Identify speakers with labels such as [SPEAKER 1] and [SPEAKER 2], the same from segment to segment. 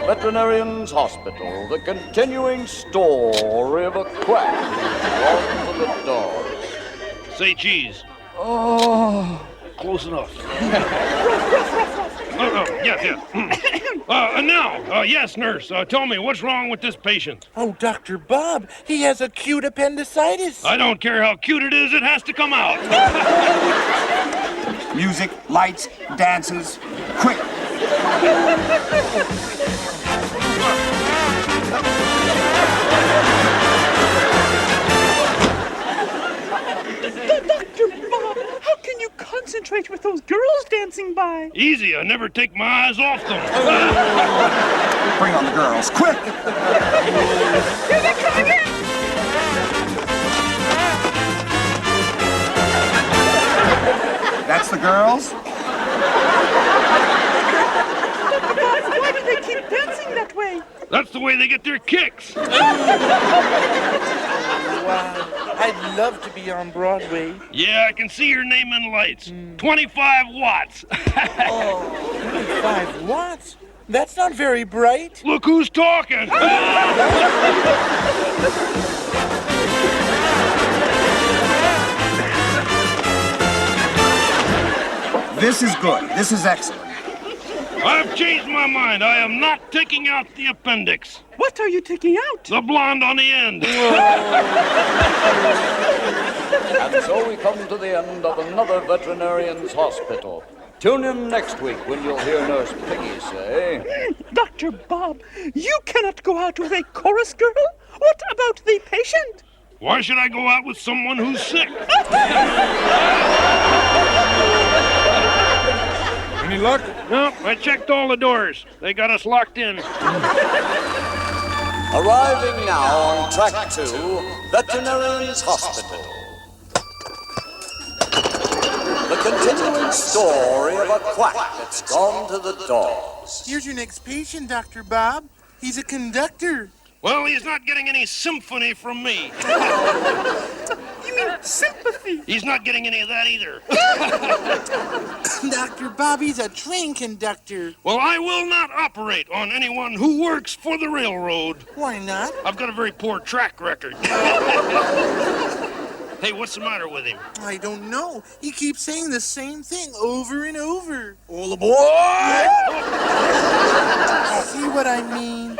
[SPEAKER 1] Veterinarian's Hospital, the continuing story of a quack on to the dogs.
[SPEAKER 2] Say cheese.
[SPEAKER 3] Oh.
[SPEAKER 2] Close enough. Yeah. And now, yes, nurse, tell me, what's wrong with this patient?
[SPEAKER 3] Oh, Dr. Bob, he has acute appendicitis.
[SPEAKER 2] I don't care how cute it is, it has to come out.
[SPEAKER 4] Music, lights, dances, quick.
[SPEAKER 5] Dr. Bob, how can you concentrate with those girls dancing by?
[SPEAKER 2] Easy, I never take my eyes off them.
[SPEAKER 4] Bring on the girls, quick.
[SPEAKER 5] Here they come again!
[SPEAKER 4] That's the girls.
[SPEAKER 5] Dr. Bob, why do they keep dancing that way?
[SPEAKER 2] That's the way they get their kicks.
[SPEAKER 3] Wow, I'd love to be on Broadway.
[SPEAKER 2] Yeah, I can see your name in lights. 25 watts.
[SPEAKER 3] 5 watts? That's not very bright.
[SPEAKER 2] Look who's talking.
[SPEAKER 4] This is good. This is excellent.
[SPEAKER 2] I've changed my mind. I am not taking out the appendix.
[SPEAKER 5] What are you taking out?
[SPEAKER 2] The blonde on the end.
[SPEAKER 1] And so we come to the end of another Veterinarian's Hospital. Tune in next week when you'll hear Nurse Piggy say...
[SPEAKER 5] Dr. Bob, you cannot go out with a chorus girl? What about the patient?
[SPEAKER 2] Why should I go out with someone who's sick?
[SPEAKER 6] Any luck?
[SPEAKER 2] No, I checked all the doors. They got us locked in.
[SPEAKER 1] Arriving now on track 2, Veterinarian's Hospital. The continuing story of a quack that's gone to the dogs.
[SPEAKER 3] Here's your next patient, Dr. Bob. He's a conductor.
[SPEAKER 2] Well, he's not getting any symphony from me.
[SPEAKER 5] You mean sympathy?
[SPEAKER 2] He's not getting any of that either.
[SPEAKER 3] Dr. Bobby's a train conductor.
[SPEAKER 2] Well, I will not operate on anyone who works for the railroad.
[SPEAKER 3] Why not?
[SPEAKER 2] I've got a very poor track record. Hey, what's the matter with him?
[SPEAKER 3] I don't know. He keeps saying the same thing over and over.
[SPEAKER 1] All aboard!
[SPEAKER 3] See what I mean?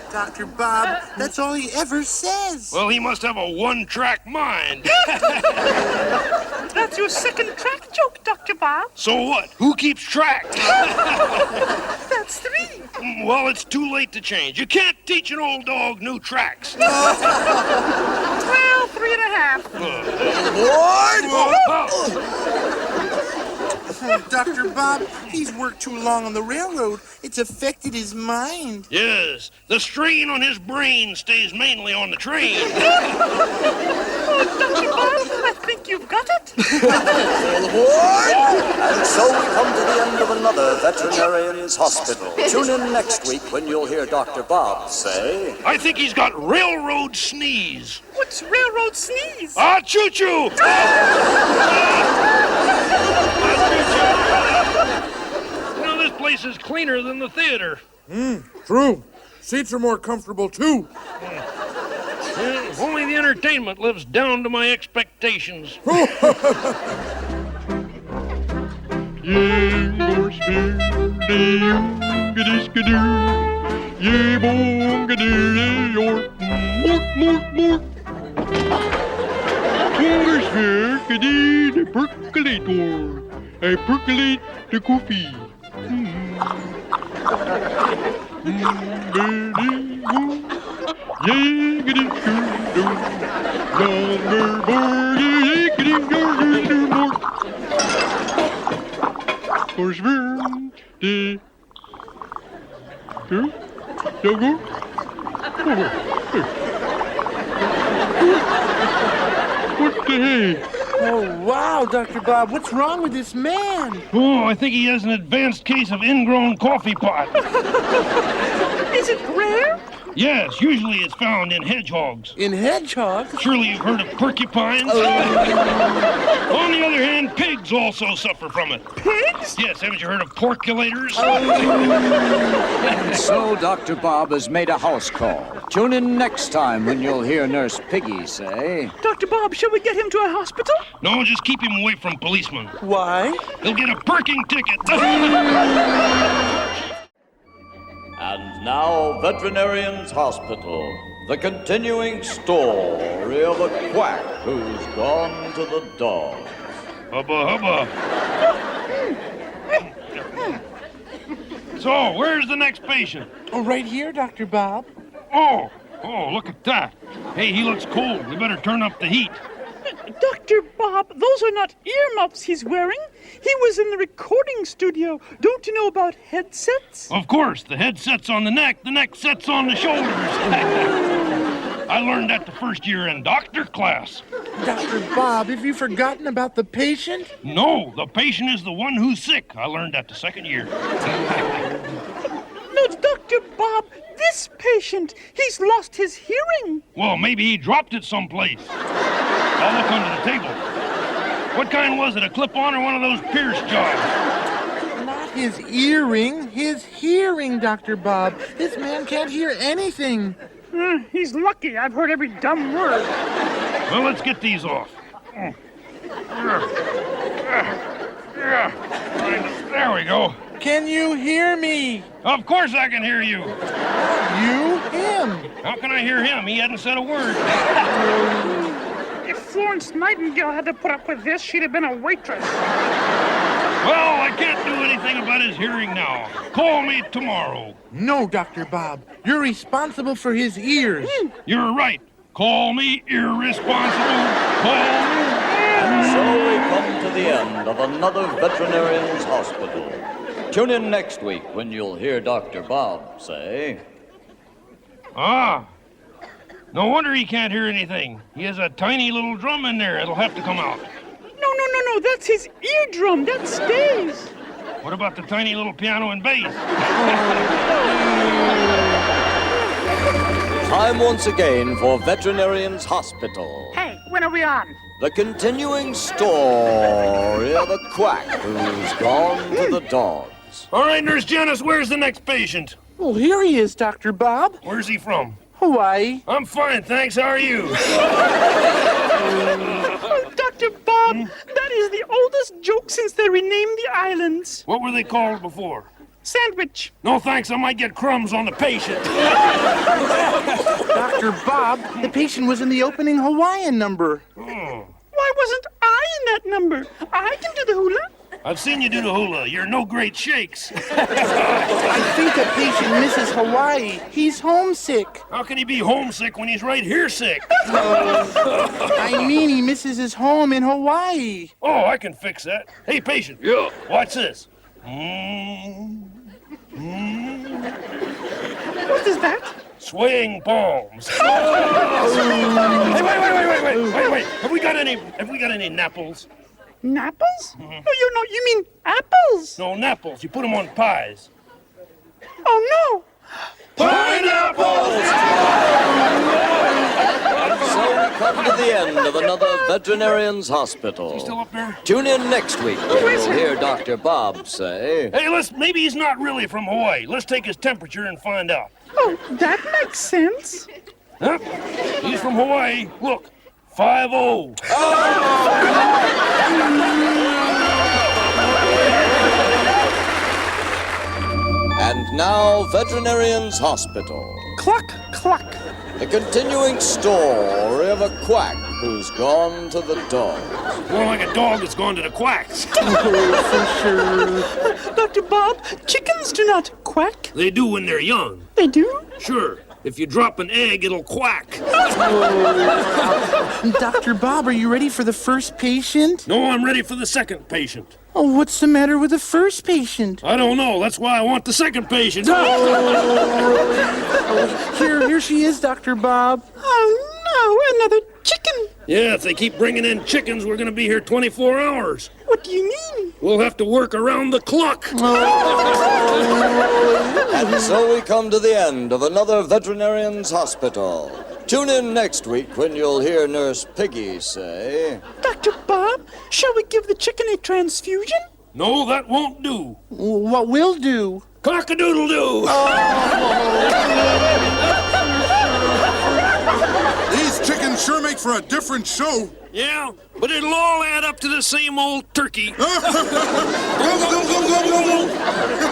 [SPEAKER 3] Dr. Bob, that's all he ever says.
[SPEAKER 2] Well, he must have a one-track mind.
[SPEAKER 5] That's your second track joke, Dr. Bob.
[SPEAKER 2] So what? Who keeps track?
[SPEAKER 5] That's 3.
[SPEAKER 2] Well, it's too late to change. You can't teach an old dog new tracks.
[SPEAKER 5] Well, 3.5.
[SPEAKER 3] Dr. Bob, he's worked too long on the railroad. It's affected his mind.
[SPEAKER 2] Yes, the strain on his brain stays mainly on the train.
[SPEAKER 5] Oh, Dr. Bob, I think you've got it.
[SPEAKER 1] All aboard! And so we come to the end of another Veterinarian's Hospital. Tune in next week when you'll hear Dr. Bob say...
[SPEAKER 2] I think he's got railroad sneeze.
[SPEAKER 5] What's railroad sneeze?
[SPEAKER 2] Ah, choo-choo! You know, this place is cleaner than the theater.
[SPEAKER 6] True. Seats are more comfortable, too.
[SPEAKER 2] If only the entertainment lives down to my expectations.
[SPEAKER 6] Percolator. I percolate the coffee. What the heck?
[SPEAKER 3] Oh, wow, Dr. Bob, what's wrong with this man?
[SPEAKER 2] Oh, I think he has an advanced case of ingrown coffee pot.
[SPEAKER 5] Is it rare?
[SPEAKER 2] Yes, usually it's found in hedgehogs.
[SPEAKER 3] In hedgehogs?
[SPEAKER 2] Surely you've heard of porcupines? On the other hand, pigs also suffer from it.
[SPEAKER 5] Pigs?
[SPEAKER 2] Yes, haven't you heard of porculators?
[SPEAKER 1] And so Dr. Bob has made a house call. Tune in next time when you'll hear Nurse Piggy say...
[SPEAKER 5] Dr. Bob, shall we get him to a hospital?
[SPEAKER 2] No, just keep him away from policemen.
[SPEAKER 3] Why?
[SPEAKER 2] He'll get a parking ticket.
[SPEAKER 1] And now, Veterinarian's Hospital, the continuing story of a quack who's gone to the dogs.
[SPEAKER 2] Hubba, hubba. So, where's the next patient?
[SPEAKER 3] Oh, right here, Dr. Bob.
[SPEAKER 2] Oh, look at that. Hey, he looks cold. We better turn up the heat.
[SPEAKER 5] Dr. Bob, those are not earmuffs he's wearing. He was in the recording studio. Don't you know about headsets?
[SPEAKER 2] Of course, the head sets on the neck sets on the shoulders. I learned that the first year in doctor class.
[SPEAKER 3] Dr. Bob, have you forgotten about the patient?
[SPEAKER 2] No, the patient is the one who's sick. I learned that the second year.
[SPEAKER 5] No, Dr. Bob, this patient, he's lost his hearing.
[SPEAKER 2] Well, maybe he dropped it someplace. I'll look under the table. What kind was it, a clip-on or one of those pierce jobs?
[SPEAKER 3] Not his earring, his hearing, Dr. Bob. This man can't hear anything.
[SPEAKER 5] He's lucky. I've heard every dumb word.
[SPEAKER 2] Well, let's get these off. There we go.
[SPEAKER 3] Can you hear me?
[SPEAKER 2] Of course I can hear you.
[SPEAKER 3] You? Him?
[SPEAKER 2] How can I hear him? He hadn't said a word.
[SPEAKER 5] If Florence Nightingale had to put up with this, she'd have been a waitress.
[SPEAKER 2] Well, I can't do anything about his hearing now. Call me tomorrow.
[SPEAKER 3] No, Dr. Bob. You're responsible for his ears.
[SPEAKER 2] You're right. Call me irresponsible. Call me.
[SPEAKER 1] And so we come to the end of another Veterinarian's Hospital. Tune in next week when you'll hear Dr. Bob say...
[SPEAKER 2] Ah. No wonder he can't hear anything. He has a tiny little drum in there. It'll have to come out.
[SPEAKER 5] No, that's his eardrum. That stays.
[SPEAKER 2] What about the tiny little piano and bass?
[SPEAKER 1] Time once again for Veterinarian's Hospital.
[SPEAKER 5] Hey, when are we on?
[SPEAKER 1] The continuing story of a quack who's gone to the dogs.
[SPEAKER 2] All right, Nurse Janice, where's the next patient?
[SPEAKER 3] Well, here he is, Dr. Bob.
[SPEAKER 2] Where's he from?
[SPEAKER 3] Hawaii.
[SPEAKER 2] I'm fine, thanks. How are you?
[SPEAKER 5] Oh, Dr. Bob, that is the oldest joke since they renamed the islands.
[SPEAKER 2] What were they called before?
[SPEAKER 5] Sandwich.
[SPEAKER 2] No, thanks. I might get crumbs on the patient.
[SPEAKER 3] Dr. Bob, the patient was in the opening Hawaiian number.
[SPEAKER 5] Why wasn't I in that number? I can do the hula.
[SPEAKER 2] I've seen you do the hula. You're no great shakes.
[SPEAKER 3] I think the patient misses Hawaii. He's homesick.
[SPEAKER 2] How can he be homesick when he's right here sick?
[SPEAKER 3] I mean, he misses his home in Hawaii.
[SPEAKER 2] Oh, I can fix that. Hey, patient. Yeah. Watch this.
[SPEAKER 5] What is that?
[SPEAKER 2] Swaying palms. Hey, wait. Have we got any napples?
[SPEAKER 5] Napples? No, you mean apples?
[SPEAKER 2] No, napples. You put them on pies.
[SPEAKER 5] Oh, no.
[SPEAKER 2] Pineapples!
[SPEAKER 1] So we come to the end of another Veterinarian's Hospital.
[SPEAKER 2] Still up there?
[SPEAKER 1] Tune in next week when you'll hear Dr. Bob say...
[SPEAKER 2] Hey, maybe he's not really from Hawaii. Let's take his temperature and find out.
[SPEAKER 5] Oh, that makes sense.
[SPEAKER 2] Huh? He's from Hawaii. Look, 50.
[SPEAKER 1] And now, Veterinarian's Hospital.
[SPEAKER 5] Cluck, cluck.
[SPEAKER 1] The continuing story of a quack who's gone to the dogs.
[SPEAKER 2] More like a dog that's gone to the quacks.
[SPEAKER 5] Dr. Bob, chickens do not quack.
[SPEAKER 2] They do when they're young.
[SPEAKER 5] They do?
[SPEAKER 2] Sure. If you drop an egg, it'll quack.
[SPEAKER 3] Dr. Bob, are you ready for the first patient?
[SPEAKER 2] No, I'm ready for the second patient.
[SPEAKER 3] Oh, what's the matter with the first patient?
[SPEAKER 2] I don't know. That's why I want the second patient.
[SPEAKER 3] Here she is, Dr. Bob.
[SPEAKER 5] Oh, no, another chicken.
[SPEAKER 2] Yeah, if they keep bringing in chickens, we're going to be here 24 hours.
[SPEAKER 5] What you mean?
[SPEAKER 2] We'll have to work around the clock.
[SPEAKER 1] And so we come to the end of another Veterinarian's Hospital. Tune in next week when you'll hear Nurse Piggy say...
[SPEAKER 5] Dr. Bob, shall we give the chicken a transfusion?
[SPEAKER 2] No, that won't do.
[SPEAKER 3] What will do?
[SPEAKER 2] Cock-a-doodle-doo.
[SPEAKER 6] These chickens sure make for a different show.
[SPEAKER 2] Yeah, but it'll all add up to the same old turkey.
[SPEAKER 6] Go, go, go, go, go, go.